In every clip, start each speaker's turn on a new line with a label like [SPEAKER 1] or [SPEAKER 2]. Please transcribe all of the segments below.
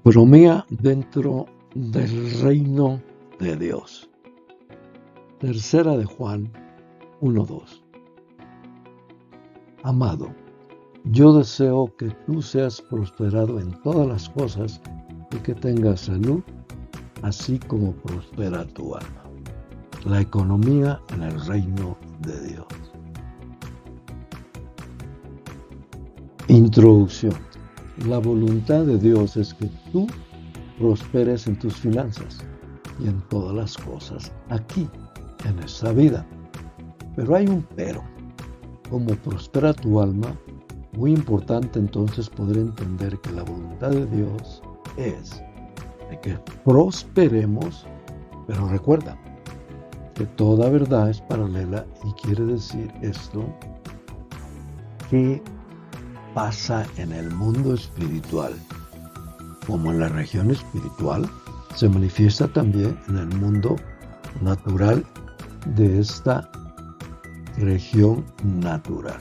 [SPEAKER 1] Economía dentro del reino de Dios. Tercera de Juan 1:2. Amado, yo deseo que tú seas prosperado en todas las cosas y que tengas salud, así como prospera tu alma. La economía en el reino de Dios. Introducción. La voluntad de Dios es que tú prosperes en tus finanzas y en todas las cosas aquí, en esta vida. Pero hay un pero. Como prospera tu alma, muy importante entonces poder entender que la voluntad de Dios es de que prosperemos, pero recuerda que toda verdad es paralela y quiere decir esto que pasa en el mundo espiritual, como en la región espiritual, se manifiesta también en el mundo natural de esta región natural.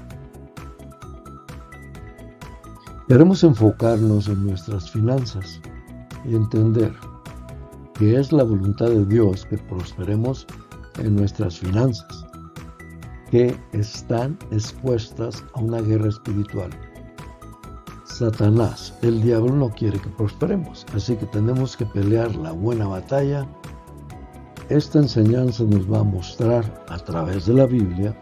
[SPEAKER 1] Queremos enfocarnos en nuestras finanzas y entender que es la voluntad de Dios que prosperemos en nuestras finanzas, que están expuestas a una guerra espiritual. Satanás, el diablo, no quiere que prosperemos, así que tenemos que pelear la buena batalla. Esta enseñanza nos va a mostrar a través de la Biblia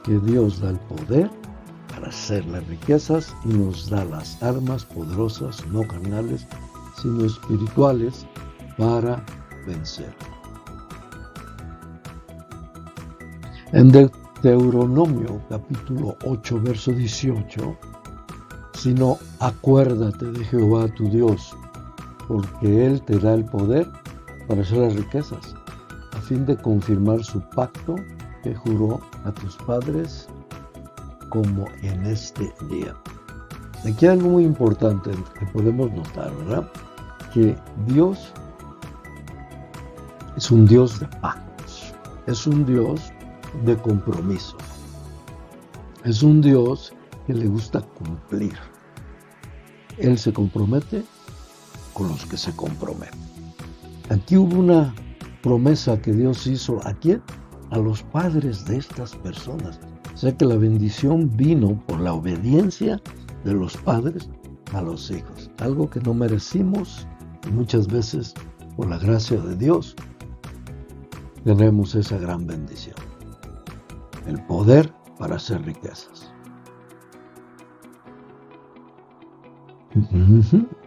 [SPEAKER 1] que Dios da el poder para hacer las riquezas y nos da las armas poderosas, no carnales, sino espirituales, para vencer. En Deuteronomio capítulo 8, verso 18, sino acuérdate de Jehová tu Dios, porque Él te da el poder para hacer las riquezas, a fin de confirmar su pacto que juró a tus padres, como en este día. Aquí hay algo muy importante que podemos notar, ¿verdad? Que Dios es un Dios de pactos, es un Dios de compromiso, es un Dios que le gusta cumplir. Él se compromete con los que se comprometen. Aquí hubo una promesa que Dios hizo. ¿A quién? A los padres de estas personas. O sea que la bendición vino por la obediencia de los padres a los hijos. Algo que no merecimos y muchas veces por la gracia de Dios tenemos esa gran bendición. El poder para hacer riquezas.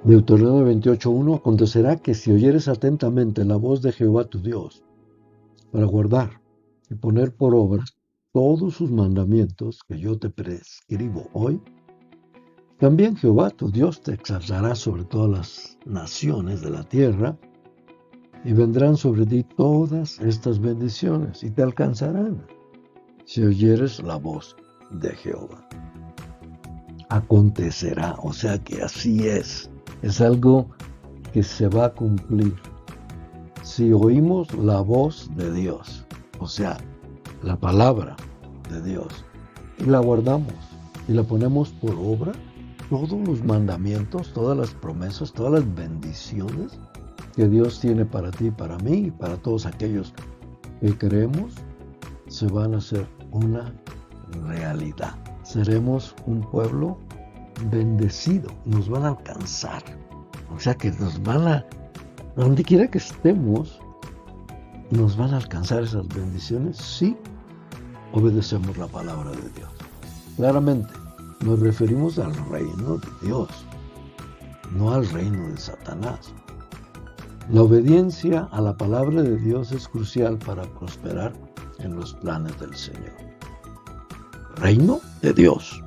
[SPEAKER 1] Deuteronomio 28:1. Acontecerá que si oyeres atentamente la voz de Jehová tu Dios para guardar y poner por obra todos sus mandamientos que yo te prescribo hoy, también Jehová tu Dios te exaltará sobre todas las naciones de la tierra, y vendrán sobre ti todas estas bendiciones y te alcanzarán si oyeres la voz de Jehová. Acontecerá, o sea que así es algo que se va a cumplir si oímos la voz de Dios, o sea, la palabra de Dios, y la guardamos y la ponemos por obra. Todos los mandamientos, todas las promesas, todas las bendiciones que Dios tiene para ti, para mí y para todos aquellos que creemos, se van a hacer una realidad. Seremos un pueblo bendecido, nos van a alcanzar. O sea que nos van a, donde quiera que estemos, nos van a alcanzar esas bendiciones si obedecemos la palabra de Dios. Claramente, nos referimos al reino de Dios, no al reino de Satanás. La obediencia a la palabra de Dios es crucial para prosperar en los planes del Señor. Reino de Dios,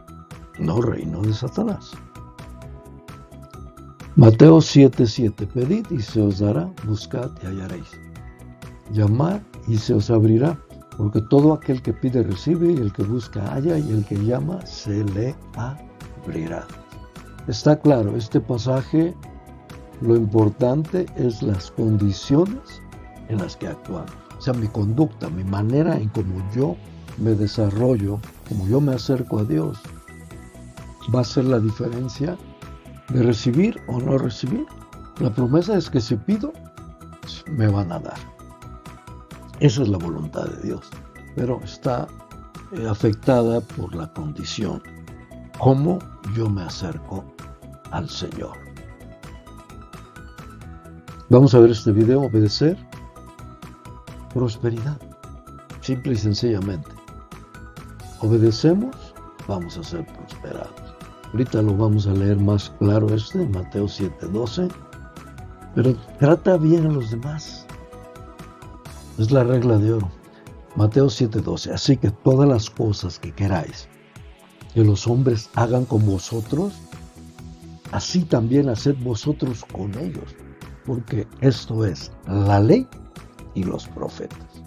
[SPEAKER 1] no reino de Satanás. Mateo 7:7. Pedid y se os dará, buscad y hallaréis. Llamad y se os abrirá, porque todo aquel que pide recibe, y el que busca halla, y el que llama se le abrirá. Está claro, este pasaje, lo importante es las condiciones en las que actuamos. O sea, mi conducta, mi manera en cómo yo me desarrollo, como yo me acerco a Dios, va a ser la diferencia de recibir o no recibir La promesa es que si pido, me van a dar. Esa es la voluntad de Dios, pero está afectada por la condición. ¿Cómo yo me acerco al Señor? Vamos a ver este video, obedecer, prosperidad, simple y sencillamente. Obedecemos, vamos a ser prosperados. Ahorita lo vamos a leer más claro Mateo 7:12, pero trata bien a los demás. Es la regla de oro. Mateo 7:12, así que todas las cosas que queráis que los hombres hagan con vosotros, así también haced vosotros con ellos, porque esto es la ley y los profetas.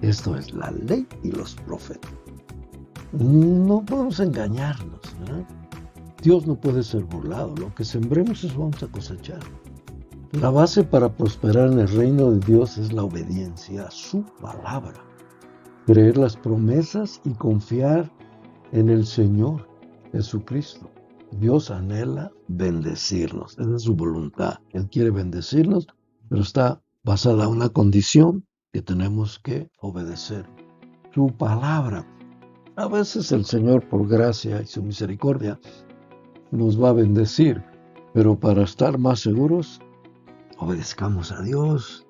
[SPEAKER 1] Esto es la ley y los profetas. No podemos engañarnos, ¿verdad? Dios no puede ser burlado. Lo que sembremos eso vamos a cosechar. La base para prosperar en el reino de Dios es la obediencia a su palabra. Creer las promesas y confiar en el Señor Jesucristo. Dios anhela bendecirnos. Esa es su voluntad. Él quiere bendecirnos, pero está basada en una condición que tenemos que obedecer. Su palabra. A veces el Señor, por gracia y su misericordia, nos va a bendecir, pero para estar más seguros, obedezcamos a Dios.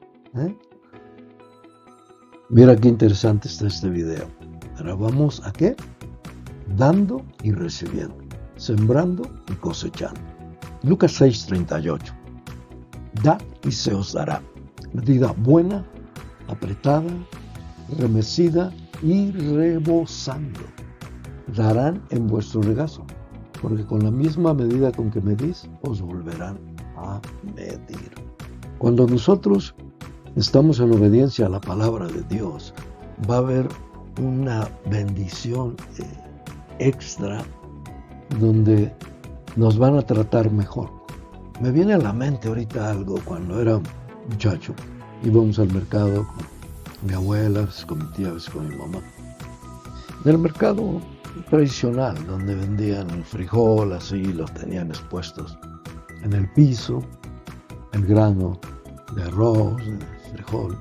[SPEAKER 1] Mira qué interesante está este video. Ahora vamos a ¿qué? Dando y recibiendo, sembrando y cosechando. Lucas 6:38. Dad y se os dará. Medida buena, apretada, remecida y rebosando. Darán en vuestro regazo, porque con la misma medida con que medís, os volverán a medir. Cuando nosotros estamos en obediencia a la palabra de Dios, va a haber una bendición extra donde nos van a tratar mejor. Me viene a la mente ahorita algo cuando era muchacho. Íbamos al mercado con mi abuela, con mi tía, con mi mamá. Del mercado tradicional, donde vendían el frijol, así, los tenían expuestos en el piso, el grano de arroz, de frijol.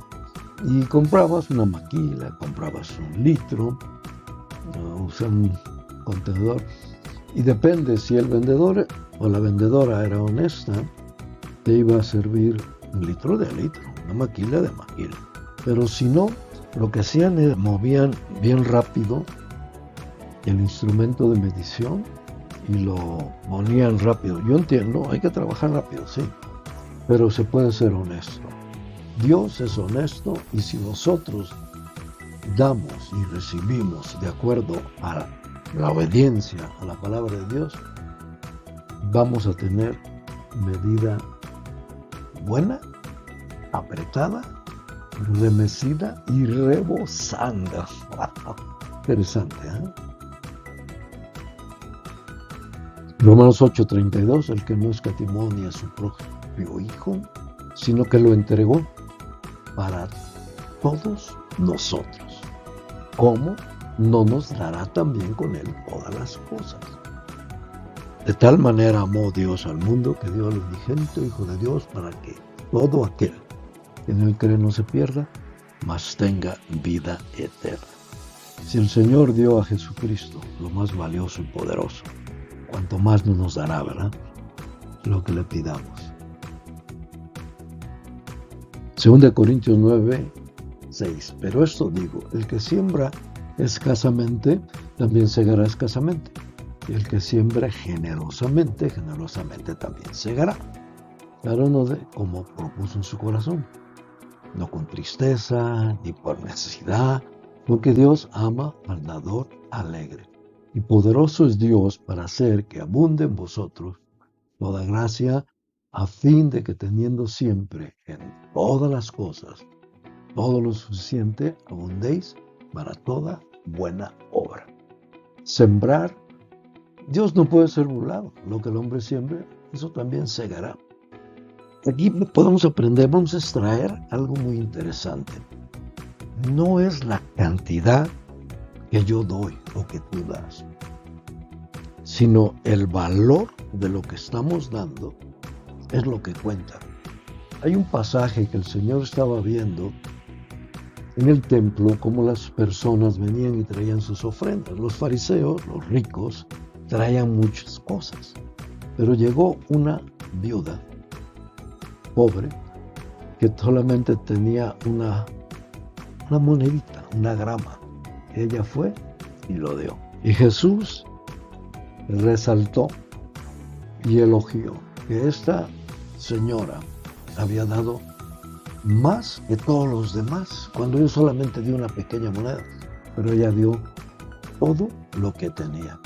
[SPEAKER 1] Y comprabas una maquila, comprabas 1 litro, un contenedor. Y depende si el vendedor o la vendedora era honesta, te iba a servir 1 litro de litro, una maquila de maquila. Pero si no, lo que hacían es movían bien rápido el instrumento de medición y lo ponían rápido. Yo entiendo, hay que trabajar rápido, sí, pero se puede ser honesto. Dios es honesto y si nosotros damos y recibimos de acuerdo a la obediencia a la palabra de Dios, vamos a tener medida buena, apretada, remecida y rebosando. Wow, interesante, ¿eh? Romanos 8:32, el que no escatimó ni a su propio Hijo, sino que lo entregó para todos nosotros. ¿Cómo no nos dará también con él todas las cosas? De tal manera amó Dios al mundo que dio al unigénito Hijo de Dios para que todo aquel que en él cree no se pierda, mas tenga vida eterna. Si el Señor dio a Jesucristo lo más valioso y poderoso, cuanto más no nos dará, ¿verdad? Lo que le pidamos. 2 Corintios 9:6. Pero esto digo, el que siembra escasamente, también segará escasamente. Y el que siembra generosamente, generosamente también segará. Cada uno como propuso en su corazón. No con tristeza, ni por necesidad, porque Dios ama al dador alegre. Y poderoso es Dios para hacer que abunde en vosotros toda gracia, a fin de que teniendo siempre en todas las cosas todo lo suficiente, abundéis para toda buena obra. Sembrar, Dios no puede ser burlado. Lo que el hombre siembre, eso también segará. Aquí podemos aprender, vamos a extraer algo muy interesante. No es la cantidad que yo doy o que tú das, sino el valor de lo que estamos dando es lo que cuenta. Hay un pasaje que el Señor estaba viendo en el templo, cómo las personas venían y traían sus ofrendas. Los fariseos, los ricos, traían muchas cosas. Pero llegó una viuda, pobre, que solamente tenía una monedita, una grama. Ella fue y lo dio. Y Jesús resaltó y elogió que esta señora había dado más que todos los demás, cuando yo solamente di una pequeña moneda, pero ella dio todo lo que tenía.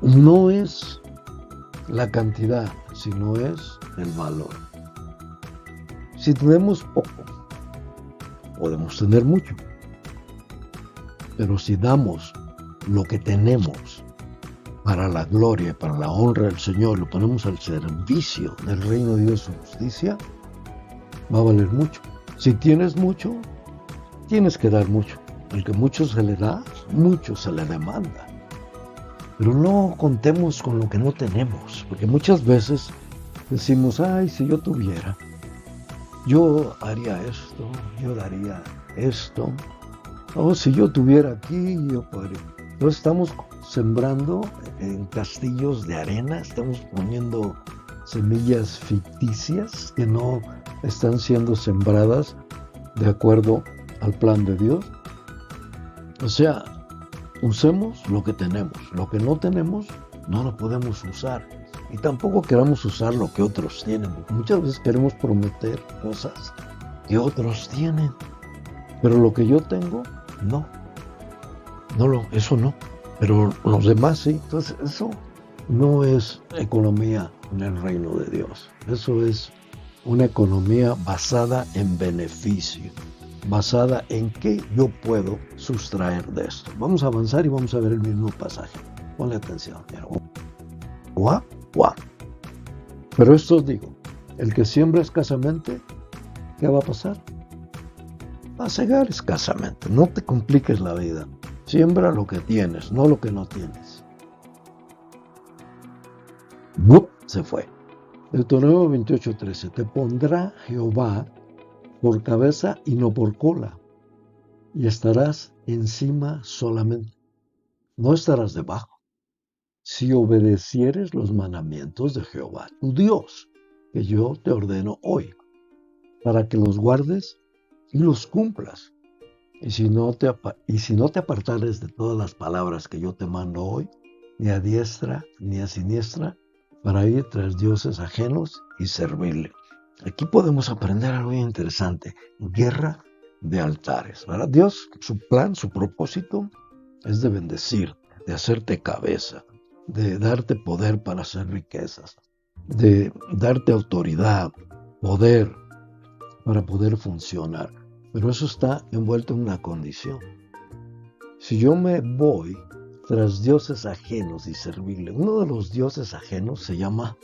[SPEAKER 1] No es la cantidad, sino es el valor. Si tenemos poco, podemos tener mucho, pero si damos lo que tenemos para la gloria y para la honra del Señor, lo ponemos al servicio del reino de Dios y su justicia, va a valer mucho. Si tienes mucho, tienes que dar mucho. Al que mucho se le da, mucho se le demanda. Pero no contemos con lo que no tenemos, porque muchas veces decimos, ay, si yo tuviera, yo haría esto, yo daría esto, o si yo tuviera aquí, yo podría. Entonces estamos sembrando en castillos de arena, estamos poniendo semillas ficticias que no están siendo sembradas de acuerdo al plan de Dios. O sea, usemos lo que tenemos. Lo que no tenemos, no lo podemos usar. Y tampoco queramos usar lo que otros tienen. Muchas veces queremos prometer cosas que otros tienen. Pero lo que yo tengo, no. Eso no. Pero los demás sí. Entonces, eso no es economía en el reino de Dios. Eso es una economía basada en beneficio, basada en qué yo puedo sustraer de esto. Vamos a avanzar y vamos a ver el mismo pasaje. Ponle atención. Guau. Pero esto os digo, el que siembra escasamente, ¿qué va a pasar? Va a segar escasamente. No te compliques la vida. Siembra lo que tienes, no lo que no tienes. Se fue. Deuteronomio 28:13. Te pondrá Jehová por cabeza y no por cola, y estarás encima solamente, no estarás debajo, si obedecieres los mandamientos de Jehová tu Dios, que yo te ordeno hoy, para que los guardes y los cumplas. Y si no te apartares de todas las palabras que yo te mando hoy, ni a diestra ni a siniestra, para ir tras dioses ajenos y servirle. Aquí podemos aprender algo muy interesante. Guerra de altares, ¿verdad? Dios, su plan, su propósito es de bendecirte, de hacerte cabeza, de darte poder para hacer riquezas, de darte autoridad, poder para poder funcionar. Pero eso está envuelto en una condición. Si yo me voy tras dioses ajenos y servirle, uno de los dioses ajenos se llama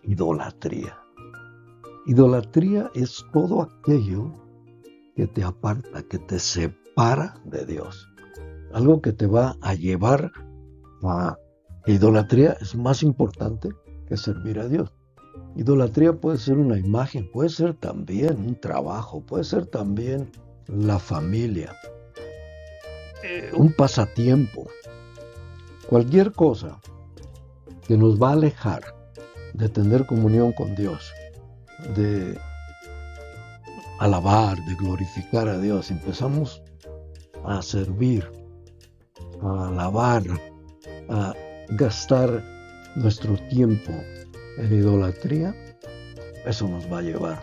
[SPEAKER 1] idolatría. Idolatría es todo aquello que te aparta, que te separa de Dios. Algo que te va a llevar a... Idolatría es más importante que servir a Dios. Idolatría puede ser una imagen, puede ser también un trabajo, puede ser también la familia, un pasatiempo. Cualquier cosa que nos va a alejar de tener comunión con Dios, de alabar, de glorificar a Dios. Empezamos a servir, a alabar, a gastar nuestro tiempo en idolatría. Eso nos va a llevar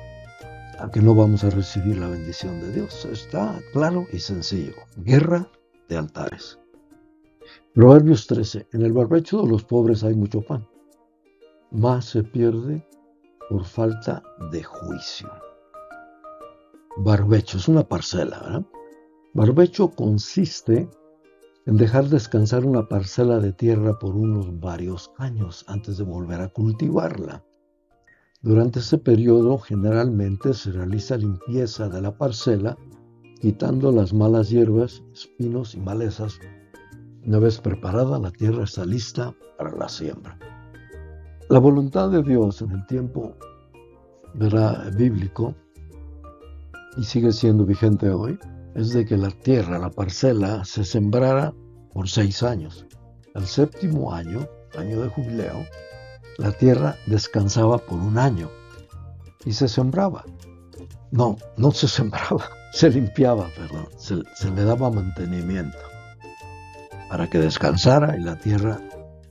[SPEAKER 1] a que no vamos a recibir la bendición de Dios. Está claro y sencillo. Guerra de altares. Proverbios 13. En el barbecho de los pobres hay mucho pan, mas se pierde por falta de juicio. Barbecho es una parcela, ¿verdad? Barbecho consiste en dejar descansar una parcela de tierra por unos varios años antes de volver a cultivarla. Durante ese periodo generalmente se realiza limpieza de la parcela, quitando las malas hierbas, espinos y malezas. Una vez preparada, la tierra está lista para la siembra. La voluntad de Dios en el tiempo bíblico, y sigue siendo vigente hoy, es de que la tierra, la parcela, se sembrara por 6 años. El 7º año, año de jubileo, la tierra descansaba por 1 año y se sembraba. No se sembraba, se limpiaba, perdón, se le daba mantenimiento para que descansara y la tierra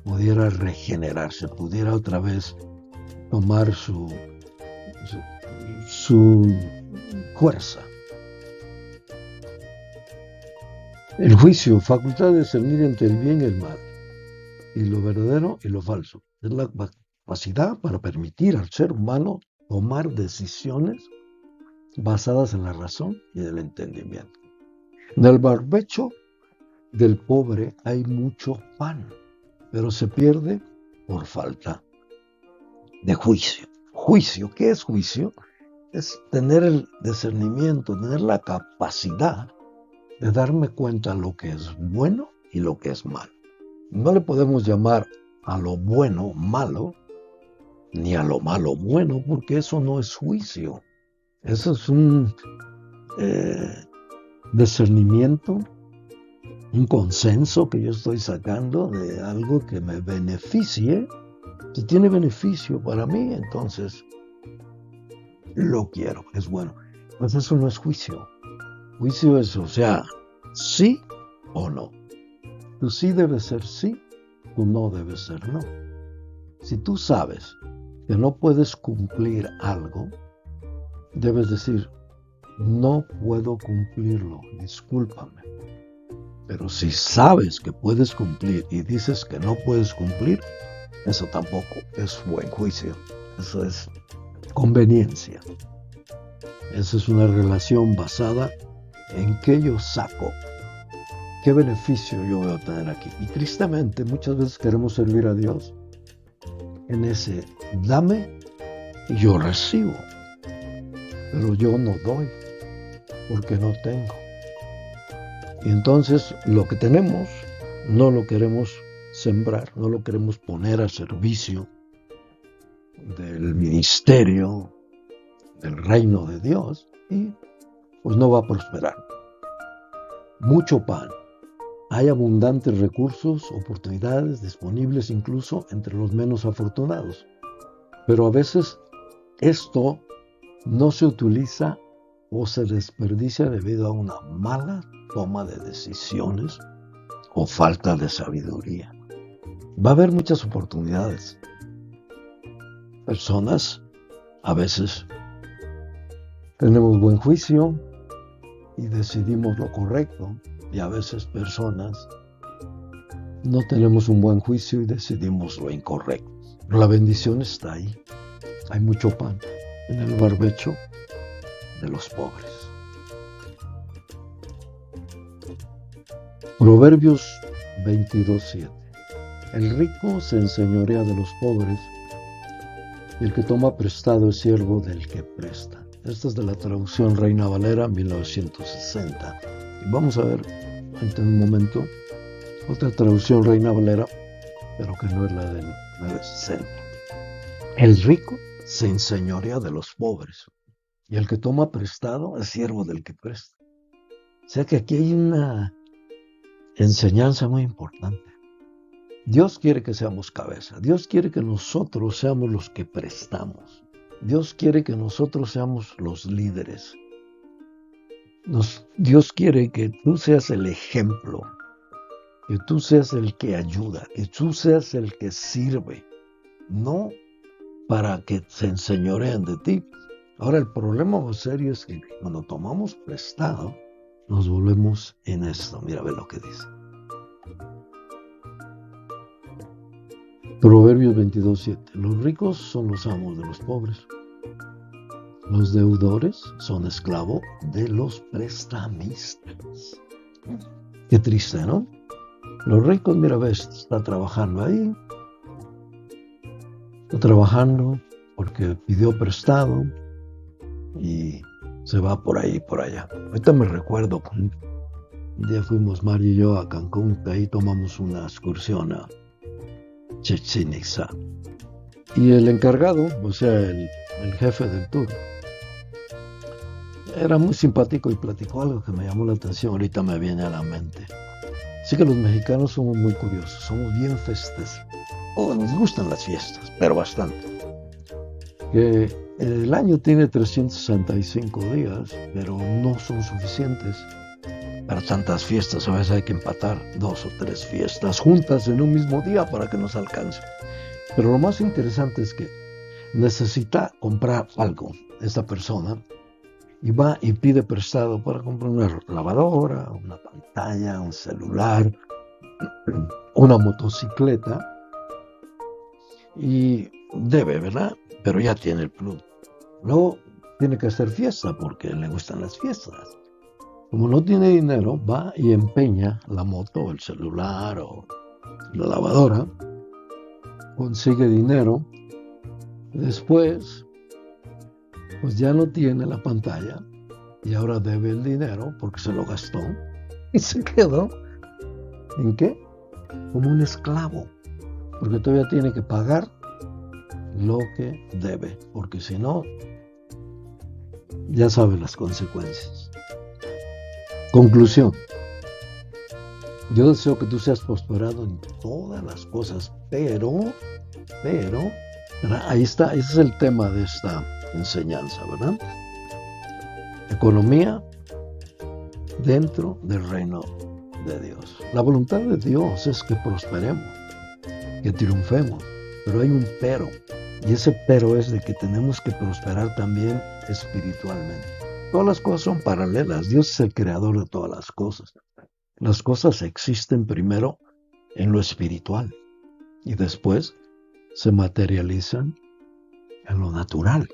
[SPEAKER 1] pudiera regenerarse, pudiera otra vez tomar su fuerza. El juicio, facultad de discernir entre el bien y el mal, y lo verdadero y lo falso. Es la capacidad para permitir al ser humano tomar decisiones basadas en la razón y el entendimiento. En el barbecho del pobre hay mucho pan, pero se pierde por falta de juicio. Juicio, ¿qué es juicio? Es tener el discernimiento, tener la capacidad de darme cuenta de lo que es bueno y lo que es malo. No le podemos llamar a lo bueno malo, ni a lo malo bueno, porque eso no es juicio. Eso es un discernimiento, un consenso que yo estoy sacando de algo que me beneficie. Si tiene beneficio para mí, entonces lo quiero, es bueno. Pues eso no es juicio. Juicio es, o sea, sí o no. Tu sí debe ser sí, tu no debe ser no. Si tú sabes que no puedes cumplir algo, debes decir, no puedo cumplirlo, discúlpame. Pero si sabes que puedes cumplir y dices que no puedes cumplir, eso tampoco es buen juicio. Eso es conveniencia. Esa es una relación basada en qué yo saco, qué beneficio yo voy a obtener aquí. Y tristemente muchas veces queremos servir a Dios en ese dame y yo recibo, pero yo no doy porque no tengo. Y entonces lo que tenemos no lo queremos sembrar, no lo queremos poner al servicio del ministerio, del reino de Dios, y pues no va a prosperar. Mucho pan. Hay abundantes recursos, oportunidades disponibles incluso entre los menos afortunados. Pero a veces esto no se utiliza o se desperdicia debido a una mala toma de decisiones o falta de sabiduría. Va a haber muchas oportunidades. Personas a veces tenemos buen juicio y decidimos lo correcto, y a veces personas no tenemos un buen juicio y decidimos lo incorrecto. Pero la bendición está ahí. Hay mucho pan en el barbecho de los pobres. Proverbios 22:7. El rico se enseñorea de los pobres, y el que toma prestado es siervo del que presta. Esta es de la traducción Reina Valera 1960. Y vamos a ver en un momento otra traducción Reina Valera, pero que no es la del 1960. El rico se enseñorea de los pobres, y el que toma prestado es siervo del que presta. O sea que aquí hay una enseñanza muy importante. Dios quiere que seamos cabeza. Dios quiere que nosotros seamos los que prestamos. Dios quiere que nosotros seamos los líderes. Dios quiere que tú seas el ejemplo, que tú seas el que ayuda, que tú seas el que sirve, no para que se enseñoreen de ti. Ahora, el problema más serio es que cuando tomamos prestado, nos volvemos en esto. Mira, ve lo que dice. Proverbios 22:7. Los ricos son los amos de los pobres. Los deudores son esclavos de los prestamistas. Qué triste, ¿no? Los ricos, mira, ves, está trabajando ahí. Está trabajando porque pidió prestado y se va por ahí y por allá. Ahorita me recuerdo, un día fuimos Mario y yo a Cancún, de ahí tomamos una excursión a Chichén Itzá. Y el encargado, o sea, el jefe del tour, era muy simpático y platicó algo que me llamó la atención, ahorita me viene a la mente. Sí que los mexicanos somos muy curiosos, somos bien festes. Oh, nos gustan las fiestas, pero bastante. Que el año tiene 365 días, pero no son suficientes para tantas fiestas. A veces hay que empatar 2 o 3 fiestas juntas en un mismo día para que nos alcance. Pero lo más interesante es que necesita comprar algo esta persona y va y pide prestado para comprar una lavadora, una pantalla, un celular, una motocicleta y debe, ¿verdad? Pero ya tiene el plus. Luego tiene que hacer fiesta porque le gustan las fiestas. Como no tiene dinero, va y empeña la moto, el celular o la lavadora, consigue dinero, después pues ya no tiene la pantalla y ahora debe el dinero porque se lo gastó y se quedó, ¿en qué? Como un esclavo, porque todavía tiene que pagar lo que debe, porque si no, ya sabe las consecuencias. Conclusión. Yo deseo que tú seas prosperado en todas las cosas, pero, ahí está, ese es el tema de esta enseñanza, ¿verdad? Economía dentro del reino de Dios. La voluntad de Dios es que prosperemos, que triunfemos, pero hay un pero, y ese pero es de que tenemos que prosperar también espiritualmente. Todas las cosas son paralelas, Dios es el creador de todas las cosas. Las cosas existen primero en lo espiritual y después se materializan en lo natural.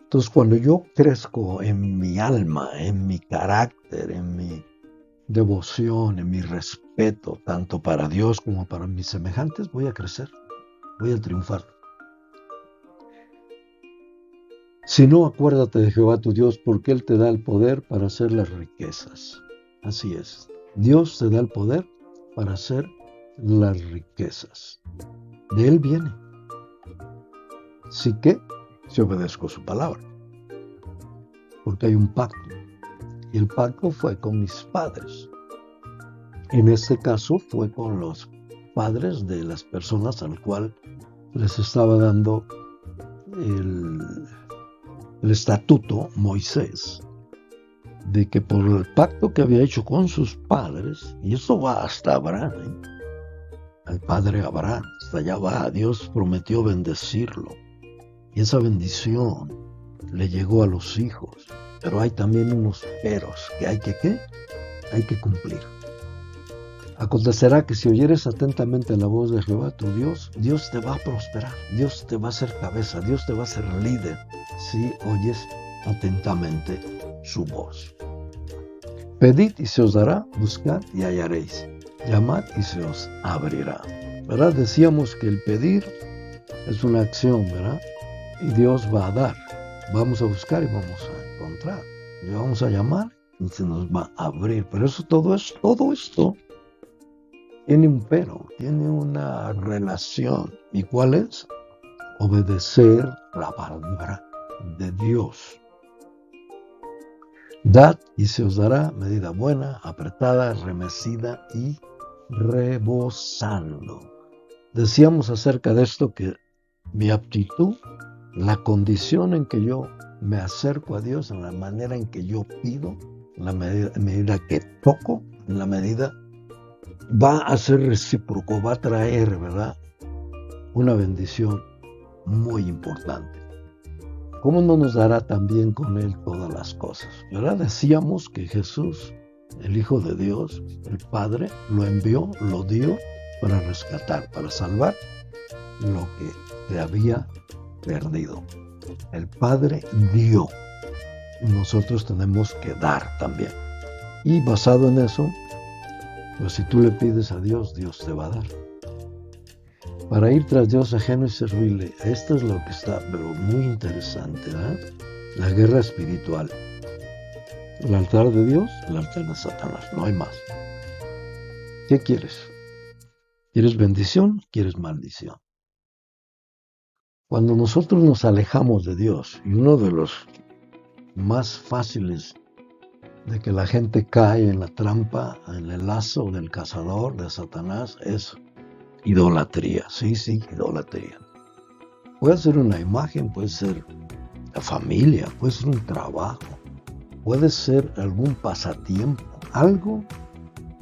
[SPEAKER 1] Entonces, cuando yo crezco en mi alma, en mi carácter, en mi devoción, en mi respeto, tanto para Dios como para mis semejantes, voy a crecer, voy a triunfar. Si no, acuérdate de Jehová tu Dios, porque Él te da el poder para hacer las riquezas. Así es. Dios te da el poder para hacer las riquezas. De Él viene. Así que, si obedezco su palabra. Porque hay un pacto. Y el pacto fue con mis padres. En este caso fue con los padres de las personas al cual les estaba dando el estatuto Moisés, de que por el pacto que había hecho con sus padres, y eso va hasta Abraham, al padre Abraham, hasta allá va, Dios prometió bendecirlo, y esa bendición le llegó a los hijos, pero hay también unos peros que hay que cumplir. Acontecerá que si oyeres atentamente la voz de Jehová tu Dios, Dios te va a prosperar, Dios te va a hacer cabeza, Dios te va a hacer líder, si oyes atentamente su voz. Pedid y se os dará, buscad y hallaréis, llamad y se os abrirá. ¿Verdad? Decíamos que el pedir es una acción, ¿verdad? Y Dios va a dar. Vamos a buscar y vamos a encontrar. Y vamos a llamar y se nos va a abrir. Pero todo esto tiene un pero, tiene una relación. ¿Y cuál es? Obedecer la palabra de Dios. Dad y se os dará medida buena, apretada, remecida y rebosando. Decíamos acerca de esto que mi aptitud, la condición en que yo me acerco a Dios, en la manera en que yo pido, en la medida que toco, en la medida va a ser recíproco, va a traer, ¿verdad?, una bendición muy importante. ¿Cómo no nos dará también con Él todas las cosas? ¿Verdad? Decíamos que Jesús, el Hijo de Dios, el Padre, lo envió, lo dio para rescatar, para salvar lo que se había perdido. El Padre dio y nosotros tenemos que dar también. Y basado en eso, pues si tú le pides a Dios, Dios te va a dar. Para ir tras Dios ajeno y servirle. Esto es lo que está, pero muy interesante, ¿verdad? La guerra espiritual. El altar de Dios, el altar de Satanás. No hay más. ¿Qué quieres? ¿Quieres bendición? ¿Quieres maldición? Cuando nosotros nos alejamos de Dios, y uno de los más fáciles de que la gente cae en la trampa, en el lazo del cazador, de Satanás, es idolatría. Sí, idolatría. Puede ser una imagen, puede ser la familia, puede ser un trabajo, puede ser algún pasatiempo, algo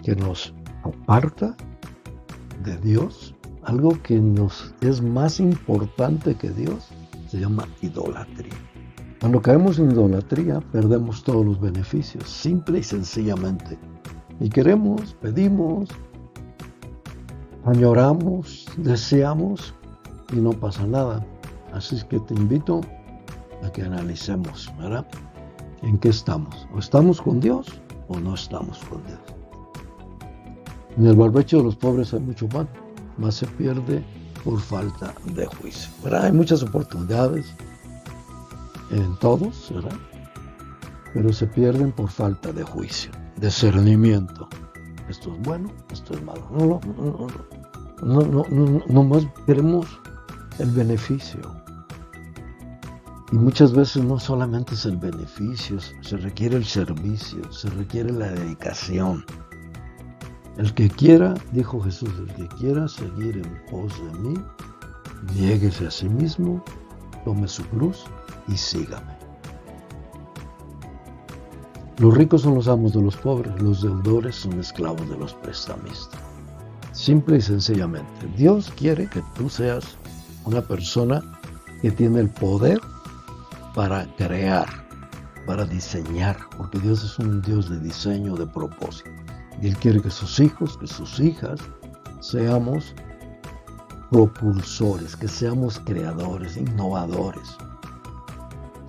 [SPEAKER 1] que nos aparta de Dios, algo que nos es más importante que Dios, se llama idolatría. Cuando caemos en idolatría, perdemos todos los beneficios, simple y sencillamente. Y queremos, pedimos, añoramos, deseamos y no pasa nada. Así es que te invito a que analicemos, ¿verdad? ¿En qué estamos? ¿O estamos con Dios o no estamos con Dios? En el barbecho de los pobres hay mucho pan, más se pierde por falta de juicio, ¿verdad? Hay muchas oportunidades en todos, ¿verdad? Pero se pierden por falta de juicio, discernimiento. Esto es bueno, esto es malo. No más queremos el beneficio. Y muchas veces no solamente es el beneficio, se requiere el servicio, se requiere la dedicación. El que quiera, dijo Jesús, el que quiera seguir en pos de mí, niéguese a sí mismo, tome su cruz y sígame. Los ricos son los amos de los pobres, los deudores son esclavos de los prestamistas. Simple y sencillamente, Dios quiere que tú seas una persona que tiene el poder para crear, para diseñar, porque Dios es un Dios de diseño, de propósito. Y Él quiere que sus hijos, que sus hijas, seamos propulsores, que seamos creadores, innovadores,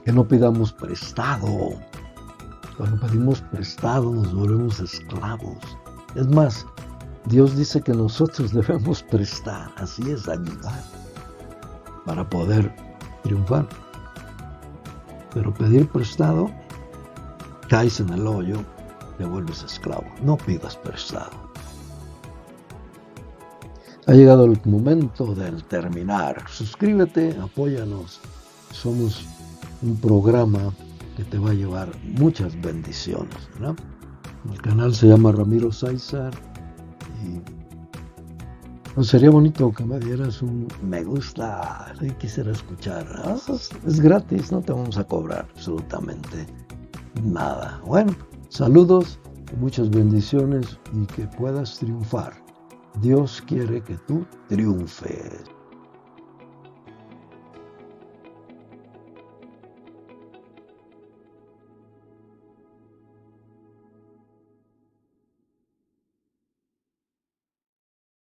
[SPEAKER 1] que no pidamos prestado. Cuando pedimos prestado nos volvemos esclavos. Es más, Dios dice que nosotros debemos prestar, así es, ayudar, para poder triunfar. Pero pedir prestado, caes en el hoyo, te vuelves esclavo. No pidas prestado. Ha llegado el momento del terminar. Suscríbete, apóyanos. Somos un programa que te va a llevar muchas bendiciones, ¿verdad? El canal se llama Ramiro Sáizar y pues sería bonito que me dieras un me gusta, si quisiera escuchar. Es gratis, no te vamos a cobrar absolutamente nada. Bueno, saludos, muchas bendiciones y que puedas triunfar. Dios quiere que tú triunfes.